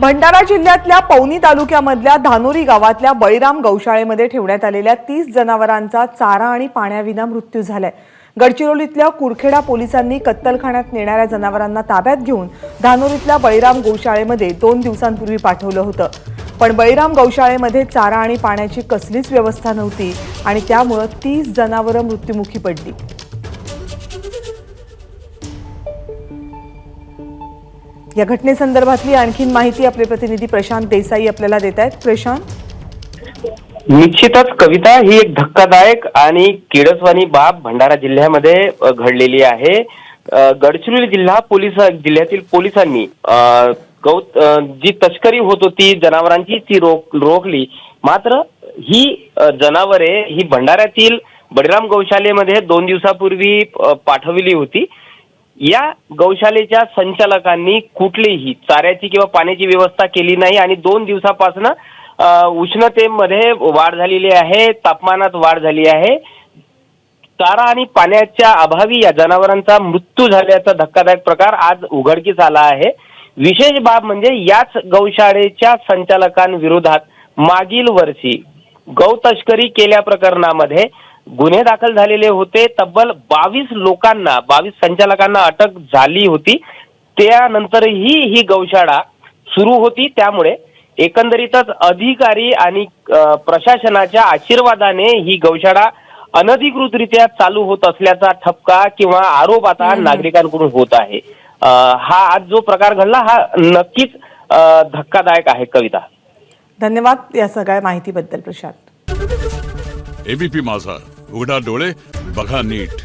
भंडारा जिल्ह्यातल्या पवनी तालुक्यामधल्या धानोरी गावातल्या बळीराम गौशाळेमध्ये ठेवण्यात आलेल्या 30 जनावरांचा चारा आणि पाण्याविना मृत्यू झालाय। गडचिरोलीतल्या कुरखेडा पोलिसांनी कत्तलखान्यात नेणाऱ्या जनावरांना ताब्यात घेऊन धानोरीतल्या बळीराम गौशाळेमध्ये 2 दिवसांपूर्वी पाठवलं होतं। पण बळीराम गौशाळेमध्ये चारा आणि पाण्याची कसलीच व्यवस्था नव्हती आणि त्यामुळे 30 जनावरं मृत्युमुखी पडली। या घटनेसंदर्भातली आणखीन माहिती आपले प्रतिनिधी प्रशांत देसाई आपल्याला देत आहेत। प्रशांत, निश्चितच कविता ही एक धक्कादायक आणि किडसवाणी बाब भंडारा जिल्ह्यामध्ये घडलेली आहे। गडचिरोली जिल्ह्यातील पोलिसांनी जी तस्करी होत होती जनावरांची ती रोखली। मात्र ही जनावरे ही भंडाऱ्यातील बळीराम गौशालेमध्ये 2 दिवसापूर्वी पाठवली होती। या गौशालेच्या संचालकांनी कुठलीही चाऱ्याची किंवा पाण्याची व्यवस्था केली नाही आणि 2 दिवसापासून उष्णतेमध्ये वाढ झालेली आहे, तापमानात वाढ झाली आहे। चारा आणि पाण्याच्या अभावी या जनावरांचा मृत्यू झाल्याचा धक्कादायक प्रकार आज उघडकीस आला आहे। विशेष बाब म्हणजे याच गौशाळेच्या संचालकांविरोधात मागील वर्षी गौ तस्करी केल्या प्रकरणामध्ये गुन्हे दाखल झालेले होते। तब्बल 22 संचालकांना अटक झाली होती। त्यानंतरही ही गौशाळा सुरू होती। त्यामुळे एकंदरीतच अधिकारी आणि प्रशासनाच्या आशीर्वादाने ही गौशाळा अनधिकृतरित्या चालू होत असल्याचा ठपका किंवा आरोप आता नागरिकांकडून होत आहे। हा आज जो प्रकार घडला हा नक्कीच धक्कादायक आहे। कविता, धन्यवाद या सगळ्या माहितीबद्दल प्रशांत। एबीपी माझा, उघडा डोळे बघा नीट।